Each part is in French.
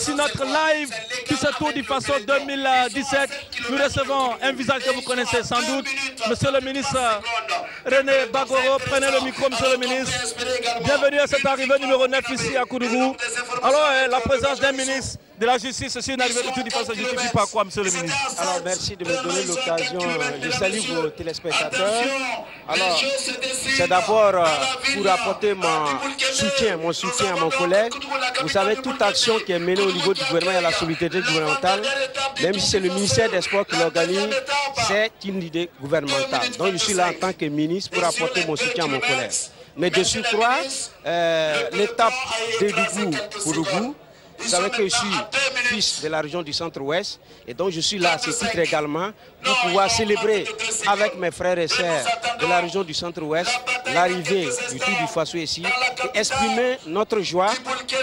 sur notre live sur ce Tour du Faso 2017. Nous recevons un visage que vous connaissez sans doute, Monsieur le ministre René Bagoro. Prenez le micro, Monsieur le ministre. Bienvenue à cette arrivée numéro 9 ici à Koudougou. Alors, la présence d'un ministre de la Justice, c'est une arrivée du Tour du Faso, justifie par quoi, Monsieur le ministre? Alors, merci de me donner l'occasion. Je salue vos téléspectateurs. Alors, c'est d'abord pour apporter mon soutien à mon collègue. Vous savez, toute action qui est menée au niveau du gouvernement et à la solidarité gouvernementale, même si c'est le ministère des Sports qui l'organise, c'est une idée gouvernementale. Donc, je suis là en tant que ministre pour apporter mon soutien à mon collègue. Mais de surcroît, l'étape d'Edougou-Koudougou, vous savez que je suis fils de la région du centre-ouest et donc je suis là à ce titre également pour pouvoir célébrer avec mes frères et sœurs de la région du centre-ouest l'arrivée du Tour du Faso ici et exprimer notre joie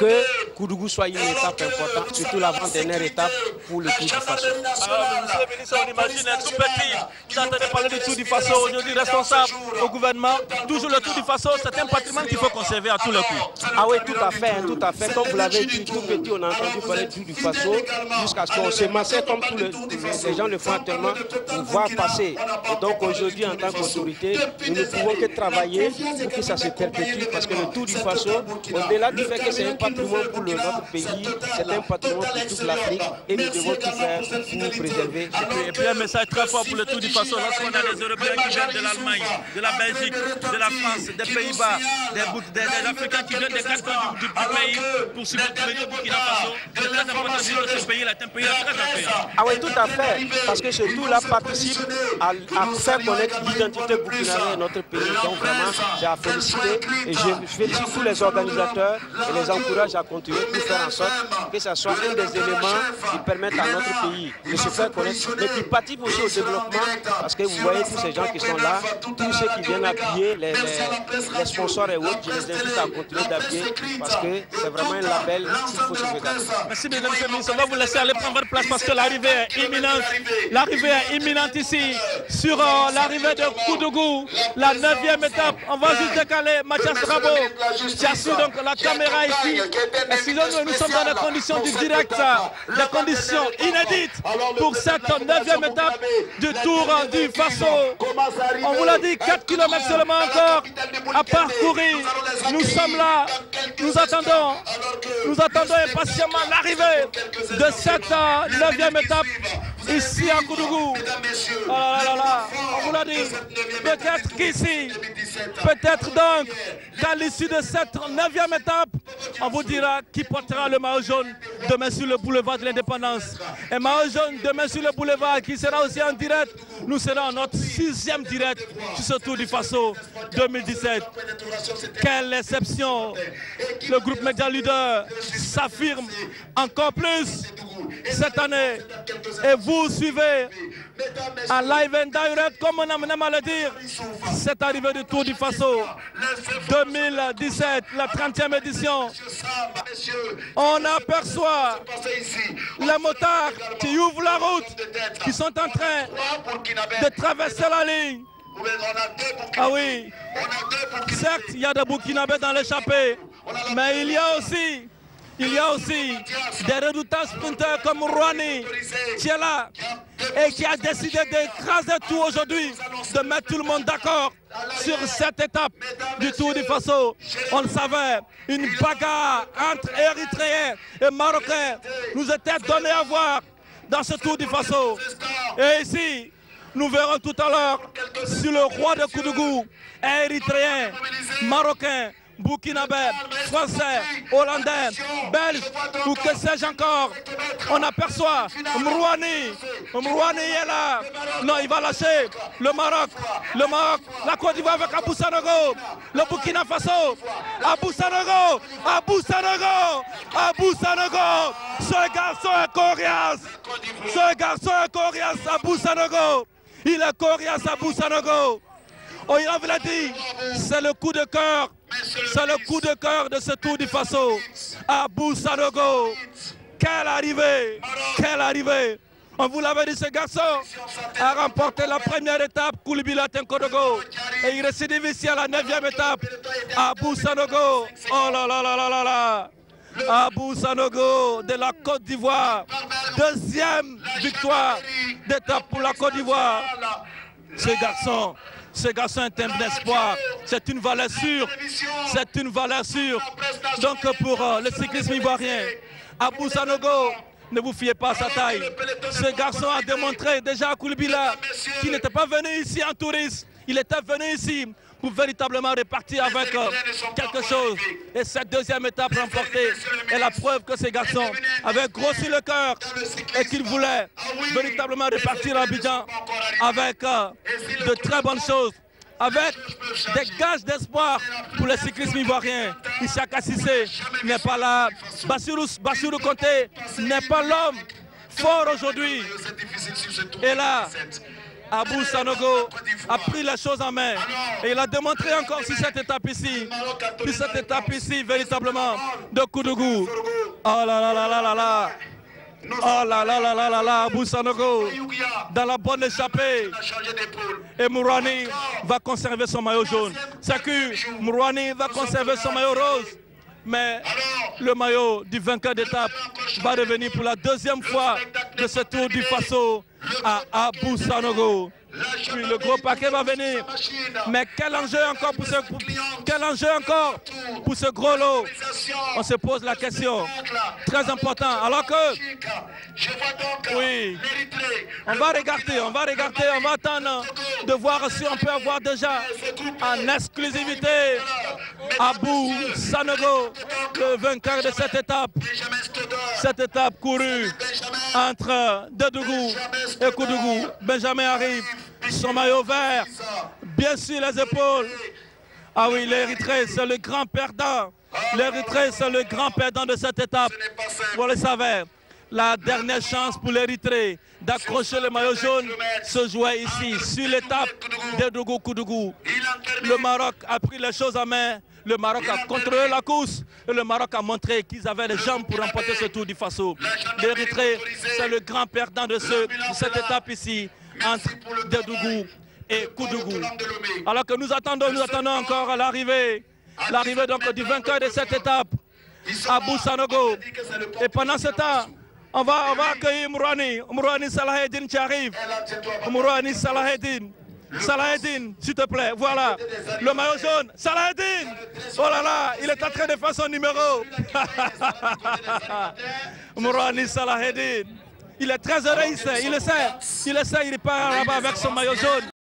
que Koudougou soit une étape importante, surtout l'avant-dernière étape pour le Tour du Faso. Alors, monsieur le ministre, on imagine un tout petit, vous entendez parler du Tour du Faso, aujourd'hui responsable au gouvernement, toujours le Tour du Faso, c'est un patrimoine qu'il faut conserver à tous les coups. Ah oui, tout à fait, comme vous l'avez dit, tout petit, on a entendu parler du Tour du Faso, jusqu'à ce qu'on se massait comme tous les gens le font actuellement pour voir passer. Et donc aujourd'hui, en tant qu'autorité, nous ne pouvons que travailler pour que ça se perpétue, parce que le Tour du Faso, au-delà du fait que c'est un patrimoine pour notre pays, c'est un patrimoine pour toute l'Afrique et nous devons tout faire pour préserver. Et puis un message très fort pour le Tour du Faso, lorsqu'on a des Européens qui viennent de l'Allemagne, de la Belgique, de la France, des Pays-Bas, des Africains qui viennent des quatre coins du pays pour venir au Burkina Faso. C'est très important de dire que ce pays-là est un pays très accueillant. Ah oui, tout à fait, parce que ce tour-là participe à faire connaître l'identité burkinabé de notre pays. Donc vraiment, j'ai à féliciter et je félicite tous les organisateurs et les encourage à continuer pour faire en sorte que ce soit un des éléments qui permettent à notre pays de se faire connaître, mais qui participent aussi au développement, parce que vous voyez tous ces gens qui sont là, tous ceux qui viennent appuyer, les sponsors et autres, je les invite à continuer d'appuyer, parce que c'est vraiment un label qu'il faut se regarder. Merci, mesdames et messieurs. On va vous laisser aller prendre votre place parce que l'arrivée est imminente. L'arrivée est imminente ici sur l'arrivée de Koudougou, la 9e étape. On va juste décaler Mathias Rabo. Qui assure donc la caméra ici. Excusez-nous, nous sommes dans les conditions du direct, des conditions inédites pour cette 9e étape du Tour du Faso. On vous l'a dit, 4 km seulement encore à parcourir. Nous sommes là, nous attendons impatiemment l'arrivée de cette 9e étape ici à Koudougou. Oh là là là, on vous l'a dit, peut-être qu'ici, peut-être donc qu'à l'issue de cette 9e étape, on vous dira qui portera le maillot jaune demain sur le boulevard de l'Indépendance. Et maillot jaune demain sur le boulevard qui sera aussi en direct. Nous serons en notre 6e direct sur ce Tour du Faso 2017. Quelle exception! Le groupe Média Leader s'affirme encore plus cette année. Et vous suivez en live and direct, comme on aime à le dire, cette arrivée du Tour du Faso 2017, la 30e édition. On aperçoit les motards qui ouvrent la route, qui sont en train de traverser la ligne. Ah oui, certes, il y a des Burkinabés dans l'échappée, mais il y a aussi des redoutables sprinteurs comme Rouani qui est là et qui a décidé d'écraser tout aujourd'hui, de mettre tout le monde d'accord sur cette étape du Tour du Faso. On le savait, une bagarre entre Érythréens et Marocains nous était donnée à voir dans ce Tour du Faso. Et ici, nous verrons tout à l'heure si le roi de Koudougou est érythréen, marocain, burkinabé, français, hollandais, belge ou que sais-je encore. On aperçoit Mrouani est là. Non, il va lâcher le Maroc, la Côte d'Ivoire avec Abou Sanogo, le Burkina Faso, Abou Sanogo. Ce garçon est coriace, Abou Sanogo. Il est coriace, Abou Sanogo. On y l'a dit, c'est le coup de cœur. C'est le coup de cœur de ce Tour du Faso. Abou Sanogo. Quelle arrivée. On vous l'avait dit, ce garçon a remporté la première étape, Koulibaly Tenkodogo. Et il récidive ici à la 9e étape, Abou Sanogo. Oh là là là là là là. Abou Sanogo de la Côte d'Ivoire. Deuxième victoire d'étape pour la Côte d'Ivoire. Ce garçon est un espoir. C'est une valeur sûre. C'est une valeur sûre. Donc pour le cyclisme ivoirien, Abou Sanogo, ne vous fiez pas à sa taille. Ce garçon a démontré déjà à Koulibaly qu'il n'était pas venu ici en touriste. Il était venu ici pour véritablement repartir avec quelque chose. Et cette deuxième étape remportée est la preuve que ces garçons avaient grossi le cœur et qu'ils voulaient véritablement repartir à Abidjan avec de très bonnes choses, avec des gages d'espoir pour le cyclisme ivoirien. Issaka Cissé n'est pas là. Bassirou Konté n'est pas l'homme fort aujourd'hui. Et là, Abou Sanogo a pris les choses en main et il a démontré encore sur cette étape ici, véritablement, de Koudougou. Oh là là là là là là. Oh là là là là là là, Abou Sanogo dans la bonne échappée. Et Mourani va conserver son maillot jaune. C'est que Mourani va conserver son maillot rose. Mais le maillot du vainqueur d'étape va revenir pour la deuxième fois de ce Tour du Faso à Abou Sanogo. Puis le gros paquet va venir. Mais quel enjeu encore pour ce gros lot? On se pose la question. Très important. Alors que, oui, on va regarder, on va attendre de voir si on peut avoir déjà en exclusivité Abou Sanogo, le vainqueur de cette étape. Cette étape courue entre Dedougou et Koudougou. Benjamin arrive, son maillot vert, bien sûr les épaules. Ah oui, l'Érythrée, c'est le grand perdant. L'Érythrée, c'est le grand perdant de cette étape. Vous le savez, la dernière chance pour l'Érythrée d'accrocher le maillot jaune se jouait ici, sur l'étape Dedougou-Koudougou. Le Maroc a pris les choses en main. Le Maroc a contrôlé la course et le Maroc a montré qu'ils avaient les jambes pour remporter ce Tour du Faso. L'Érythrée, c'est le grand perdant de cette étape ici, entre Dedougou et Koudougou. Alors que nous attendons encore l'arrivée donc du vainqueur de cette étape, Abou Sanogo. Et pendant ce temps, on va accueillir Mourani Salahedine qui arrive. Mourani Salahedine, s'il te plaît, voilà, le maillot jaune, Salahedine. Oh là là, il est en train de faire son numéro. Mourani Salahedine, il est très heureux, il le sait, il part là-bas avec son maillot jaune.